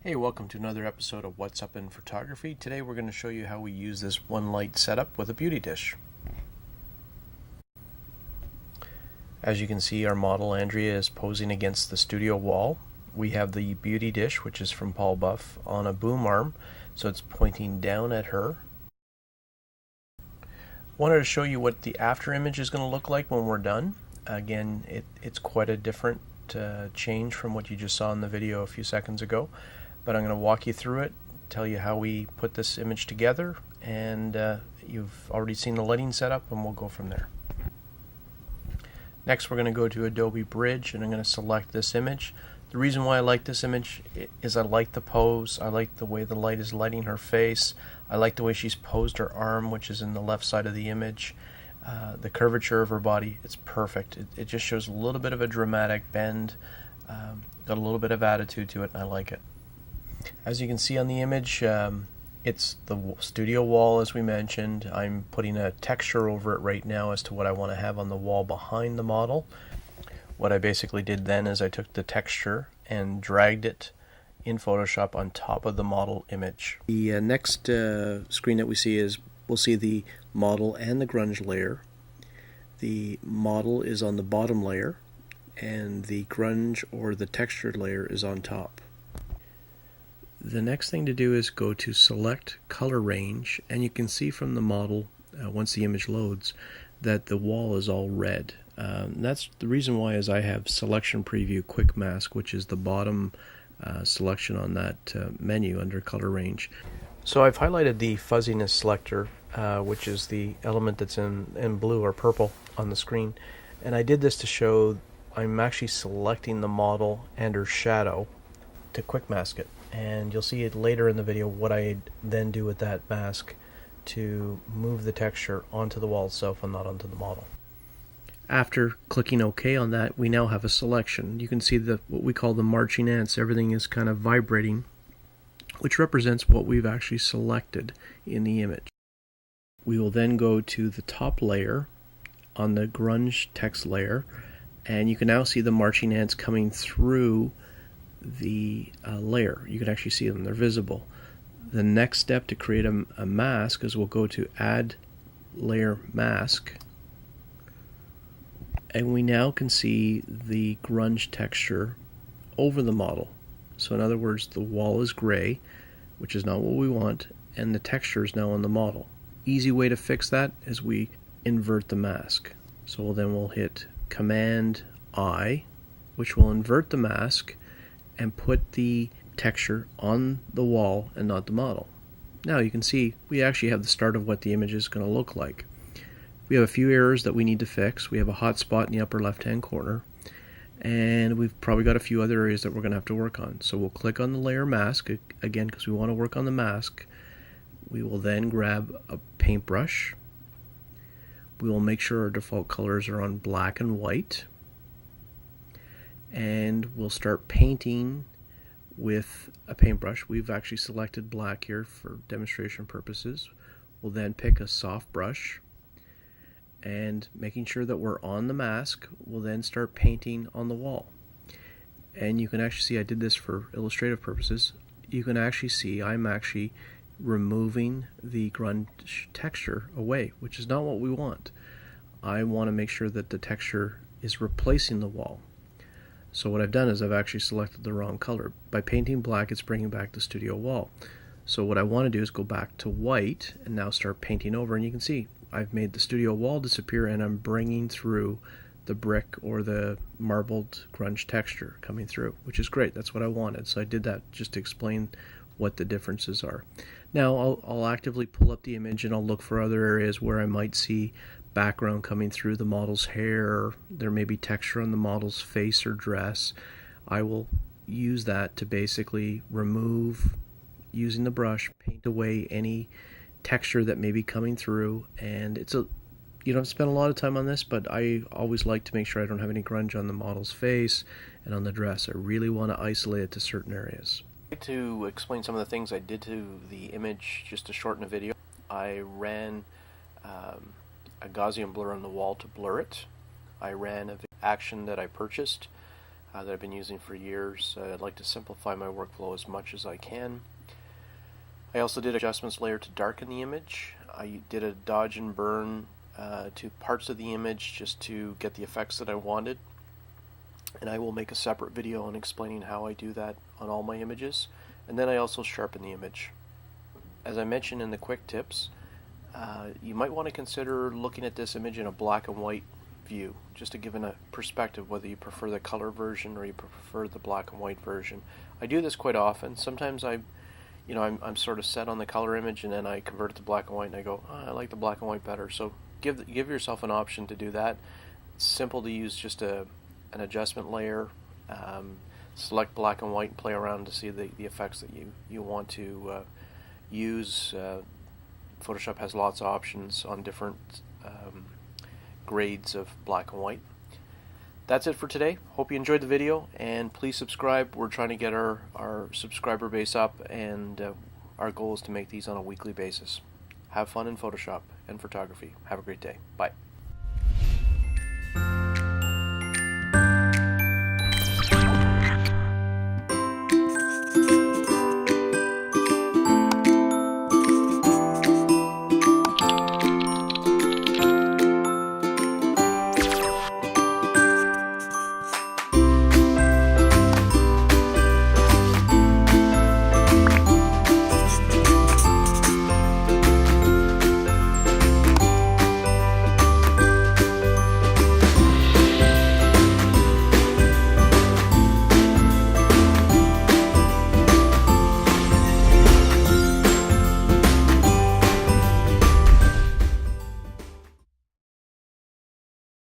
Hey, welcome to another episode of What's Up in Photography. Today we're going to show you how we use this one light setup with a beauty dish. As you can see, our model Andrea is posing against the studio wall. We have the beauty dish, which is from Paul Buff, on a boom arm, so it's pointing down at her. Wanted to show you what the after image is going to look like when we're done. Again, it's quite a different change from what you just saw in the video a few seconds ago. But I'm going to walk you through it, tell you how we put this image together, and you've already seen the lighting setup, and we'll go from there. Next, we're going to go to Adobe Bridge, and I'm going to select this image. The reason why I like this image is I like the pose, I like the way the light is lighting her face, I like the way she's posed her arm, which is in the left side of the image. The curvature of her body, it's perfect. It just shows a little bit of a dramatic bend, got a little bit of attitude to it, and I like it. As you can see on the image, it's the studio wall, as we mentioned. I'm putting a texture over it right now as to what I want to have on the wall behind the model. What I basically did then is I took the texture and dragged it in Photoshop on top of the model image. The next screen that we see is, we'll see the model and the grunge layer. The model is on the bottom layer, and the grunge or the textured layer is on top. The next thing to do is go to select color range, and you can see from the model once the image loads that the wall is all red. That's the reason why is I have selection preview quick mask, which is the bottom selection on that menu under color range. So I've highlighted the fuzziness selector, which is the element that's in blue or purple on the screen, and I did this to show I'm actually selecting the model and her shadow to quick mask it. And you'll see it later in the video what I then do with that mask to move the texture onto the wall itself and not onto the model. After clicking OK on that, we now have a selection. You can see what we call the marching ants. Everything is kind of vibrating, which represents what we've actually selected in the image. We will then go to the top layer on the grunge text layer, and you can now see the marching ants coming through the layer. You can actually see them, they're visible. The next step to create a mask is we'll go to add layer mask, and we now can see the grunge texture over the model. So in other words, the wall is gray, which is not what we want, and the texture is now on the model. Easy way to fix that is we invert the mask. So then we'll hit Command I, which will invert the mask and put the texture on the wall and not the model. Now you can see we actually have the start of what the image is going to look like. We have a few errors that we need to fix. We have a hot spot in the upper left hand corner, and we've probably got a few other areas that we're going to have to work on. So we'll click on the layer mask again because we want to work on the mask. We will then grab a paintbrush. We will make sure our default colors are on black and white, and we'll start painting with a paintbrush. We've actually selected black here for demonstration purposes. We'll then pick a soft brush, and making sure that we're on the mask, we'll then start painting on the wall. And you can actually see I did this for illustrative purposes. You can actually see I'm actually removing the grunge texture away, which is not what we want. I want to make sure that the texture is replacing the wall. So what I've done is I've actually selected the wrong color. By painting black, it's bringing back the studio wall. So what I want to do is go back to white and now start painting over, and you can see I've made the studio wall disappear, and I'm bringing through the brick or the marbled grunge texture coming through, which is great. That's what I wanted. So I did that just to explain what the differences are. Now I'll actively pull up the image, and I'll look for other areas where I might see background coming through the model's hair. There may be texture on the model's face or dress. I will use that to basically remove, using the brush, paint away any texture that may be coming through. And it's you don't spend a lot of time on this, but I always like to make sure I don't have any grunge on the model's face and on the dress. I really want to isolate it to certain areas. To explain some of the things I did to the image just to shorten the video, I ran a Gaussian blur on the wall to blur it. I ran action that I purchased that I've been using for years. I'd like to simplify my workflow as much as I can. I also did adjustments layer to darken the image. I did a dodge and burn to parts of the image just to get the effects that I wanted. And I will make a separate video on explaining how I do that on all my images. And then I also sharpen the image. As I mentioned in the quick tips, you might want to consider looking at this image in a black and white view, just to give a perspective whether you prefer the color version or you prefer the black and white version. I do this quite often. Sometimes I'm sort of set on the color image and then I convert it to black and white and I go, oh, I like the black and white better. So give yourself an option to do that. It's simple to use just an adjustment layer, select black and white and play around to see the effects that you want to use. Photoshop has lots of options on different grades of black and white. That's it for today. Hope you enjoyed the video, and please subscribe. We're trying to get our subscriber base up, and our goal is to make these on a weekly basis. Have fun in Photoshop and photography. Have a great day. Bye.